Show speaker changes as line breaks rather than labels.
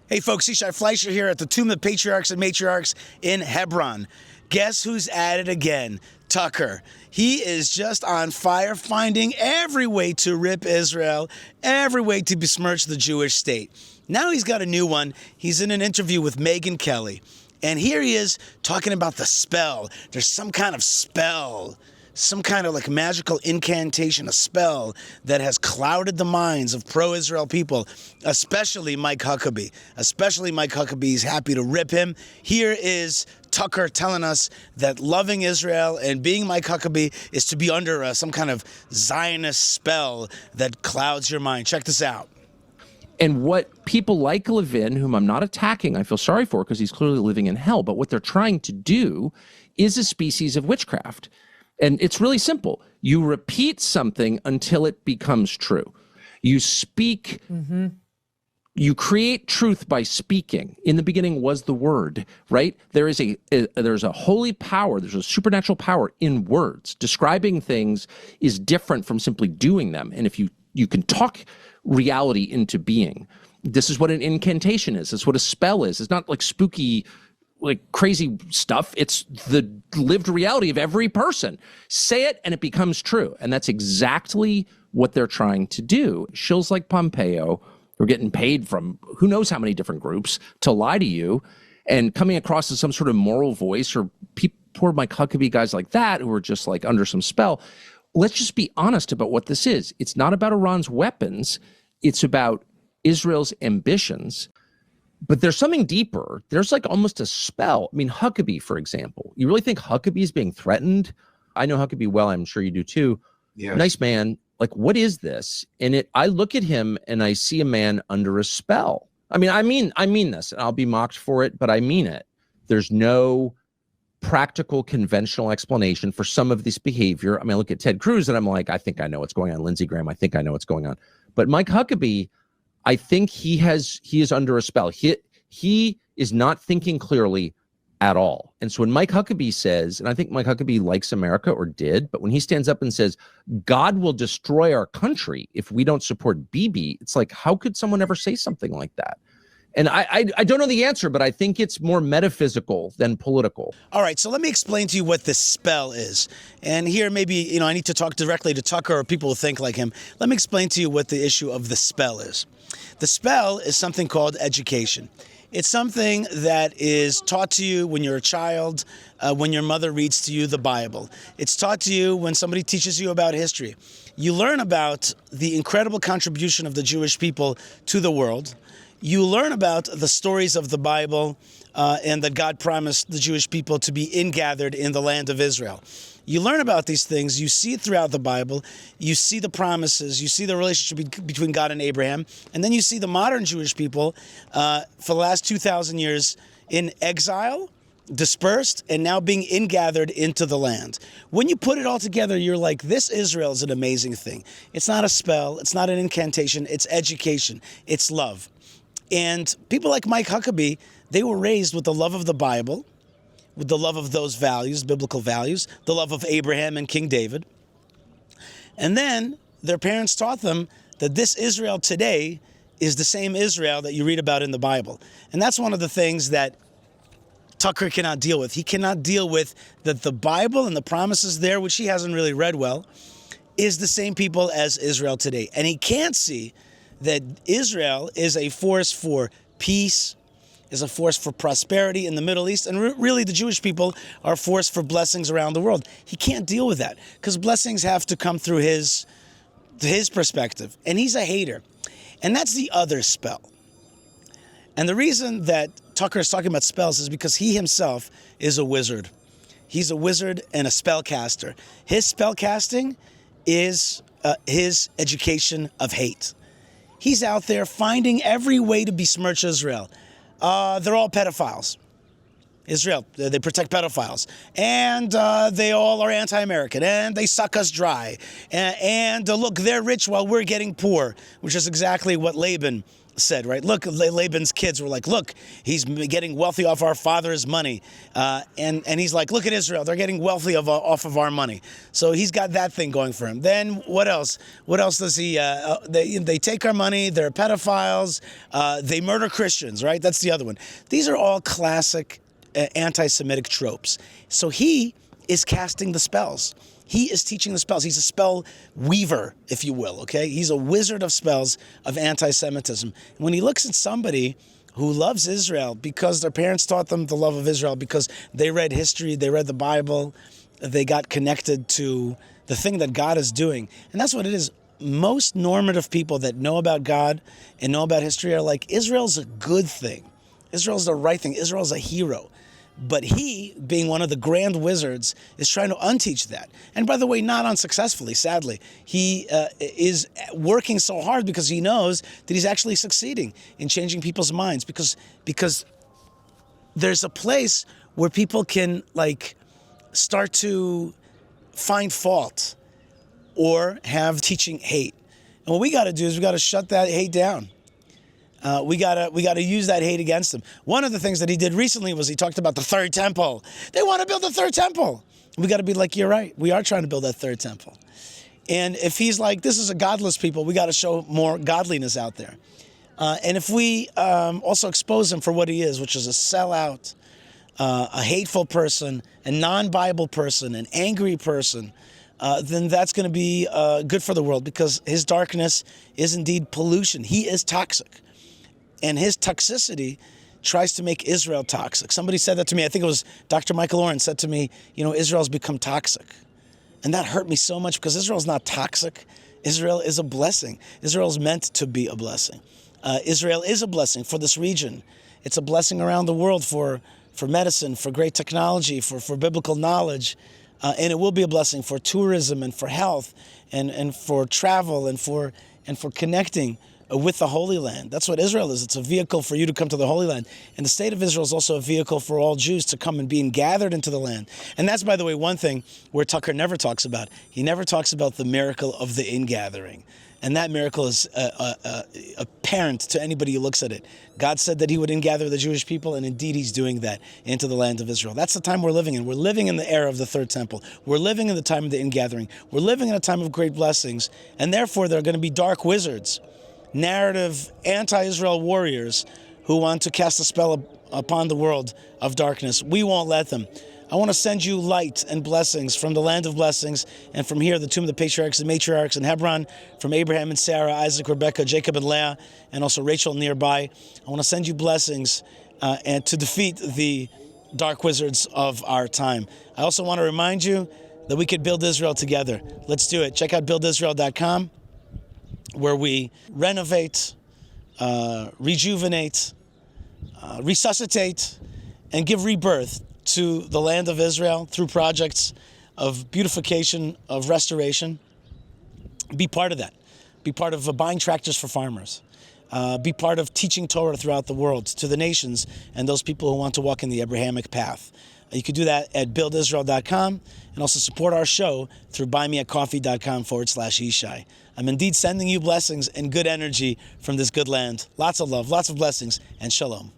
Hey folks, Yishai Fleischer here at the Tomb of Patriarchs and Matriarchs in Hebron. Guess who's at it again? Tucker. He is just on fire, finding every way to rip Israel, every way to besmirch the Jewish state. Now he's got a new one. He's in an interview with Megyn Kelly. And here he is talking about the spell. There's some kind of spell, some kind of like magical incantation, a spell that has clouded the minds of pro-Israel people, especially Mike Huckabee. Especially Mike Huckabee is happy to rip him. Here is Tucker telling us that loving Israel and being Mike Huckabee is to be under some kind of Zionist spell that clouds your mind. Check this out.
And what people like Levin, whom I'm not attacking, I feel sorry for because he's clearly living in hell, but what they're trying to do is a species of witchcraft. And it's really simple. You repeat something until it becomes true. You speak, you create truth by speaking. In the beginning was the word, right? There's a holy power, there's a supernatural power in words. Describing things is different from simply doing them. And if you can talk reality into being. This is what an incantation is. It's what a spell is. It's not like spooky, like crazy stuff. It's the lived reality of every person. Say it and it becomes true. And that's exactly what they're trying to do. Shills like Pompeo are getting paid from who knows how many different groups to lie to you and coming across as some sort of moral voice, or poor Mike Huckabee guys like that who are just like under some spell. Let's just be honest about what this is. It's not about Iran's weapons. It's about Israel's ambitions. But there's something deeper. There's like almost a spell. I mean, Huckabee, for example. You really think Huckabee is being threatened? I know Huckabee well. I'm sure you do too. Yes. Nice man. Like, what is this? And I look at him and I see a man under a spell. I mean this, and I'll be mocked for it, but I mean it. There's no practical, conventional explanation for some of this behavior. I mean, I look at Ted Cruz and I'm like, I think I know what's going on. Lindsey Graham, I think I know what's going on. But Mike Huckabee, I think he is under a spell. He is not thinking clearly at all. And so when Mike Huckabee says, and I think Mike Huckabee likes America or did, but when he stands up and says, God will destroy our country if we don't support Bibi, it's like, how could someone ever say something like that? And I don't know the answer, but I think it's more metaphysical than political.
All right, so let me explain to you what this spell is. And here maybe, I need to talk directly to Tucker or people who think like him. Let me explain to you what the issue of the spell is. The spell is something called education. It's something that is taught to you when you're a child, when your mother reads to you the Bible. It's taught to you when somebody teaches you about history. You learn about the incredible contribution of the Jewish people to the world. You learn about the stories of the Bible and that God promised the Jewish people to be ingathered in the land of Israel. You learn about these things. You see it throughout the Bible. You see the promises. You see the relationship between God and Abraham. And then you see the modern Jewish people for the last 2,000 years in exile, dispersed, and now being ingathered into the land. When you put it all together, you're like, this Israel is an amazing thing. It's not a spell. It's not an incantation. It's education. It's love. And people like Mike Huckabee, they were raised with the love of the Bible, with the love of those values, biblical values, the love of Abraham and King David. And then their parents taught them that this Israel today is the same Israel that you read about in the Bible. And that's one of the things that Tucker cannot deal with. He cannot deal with that the Bible and the promises there, which he hasn't really read well, is the same people as Israel today. And he can't see that Israel is a force for peace, is a force for prosperity in the Middle East, and really the Jewish people are a force for blessings around the world. He can't deal with that because blessings have to come through his perspective, and he's a hater. And that's the other spell. And the reason that Tucker is talking about spells is because he himself is a wizard. He's a wizard and a spellcaster. His spellcasting is his education of hate. He's out there finding every way to besmirch Israel. They're all pedophiles. Israel, they protect pedophiles. And they all are anti-American. And they suck us dry. And look, they're rich while we're getting poor, which is exactly what Laban said, right? Look, Laban's kids were like, look, he's getting wealthy off our father's money. And he's like, look at Israel. They're getting wealthy off of our money. So he's got that thing going for him. Then what else? What else does he, they take our money. They're pedophiles. They murder Christians, right? That's the other one. These are all classic anti-Semitic tropes. So he is casting the spells. He is teaching the spells. He's a spell weaver, if you will, okay? He's a wizard of spells of anti-Semitism. When he looks at somebody who loves Israel because their parents taught them the love of Israel, because they read history, they read the Bible, they got connected to the thing that God is doing. And that's what it is. Most normative people that know about God and know about history are like, Israel's a good thing. Israel's the right thing. Israel's a hero. But he, being one of the grand wizards, is trying to unteach that. And by the way, not unsuccessfully, sadly. He is working so hard because he knows that he's actually succeeding in changing people's minds. Because there's a place where people can start to find fault or have teaching hate. And what we got to do is we got to shut that hate down. We gotta use that hate against them. One of the things that he did recently was he talked about the third temple. They want to build the third temple. We got to be like, you're right. We are trying to build that third temple. And if he's like, this is a godless people, we got to show more godliness out there. And if we also expose him for what he is, which is a sellout, a hateful person, a non-Bible person, an angry person, then that's going to be good for the world, because his darkness is indeed pollution. He is toxic. And his toxicity tries to make Israel toxic. Somebody said that to me. I think it was Dr. Michael Oren said to me, Israel's become toxic. And that hurt me so much, because Israel's not toxic. Israel is a blessing. Israel's meant to be a blessing. Israel is a blessing for this region. It's a blessing around the world for medicine, for great technology, for biblical knowledge. And it will be a blessing for tourism and for health and for travel and for connecting with the Holy Land. That's what Israel is. It's a vehicle for you to come to the Holy Land. And the state of Israel is also a vehicle for all Jews to come and being gathered into the land. And that's, by the way, one thing where Tucker never talks about. He never talks about the miracle of the ingathering. And that miracle is apparent to anybody who looks at it. God said that he would ingather the Jewish people, and indeed he's doing that into the land of Israel. That's the time we're living in. We're living in the era of the third temple. We're living in the time of the ingathering. We're living in a time of great blessings, and therefore there are going to be dark wizards, narrative anti-Israel warriors who want to cast a spell upon the world of darkness. We won't let them. I want to send you light and blessings from the land of blessings, and from here, the tomb of the patriarchs and matriarchs in Hebron, from Abraham and Sarah, Isaac, Rebekah, Jacob and Leah, and also Rachel nearby. I want to send you blessings and to defeat the dark wizards of our time. I also want to remind you that we could build Israel together. Let's do it. Check out buildisrael.com, where we renovate, rejuvenate, resuscitate, and give rebirth to the land of Israel through projects of beautification, of restoration. Be part of that. Be part of buying tractors for farmers. Be part of teaching Torah throughout the world to the nations and those people who want to walk in the Abrahamic path. You can do that at buildisrael.com, and also support our show through buymeacoffee.com/Yishai. I'm indeed sending you blessings and good energy from this good land. Lots of love, lots of blessings, and shalom.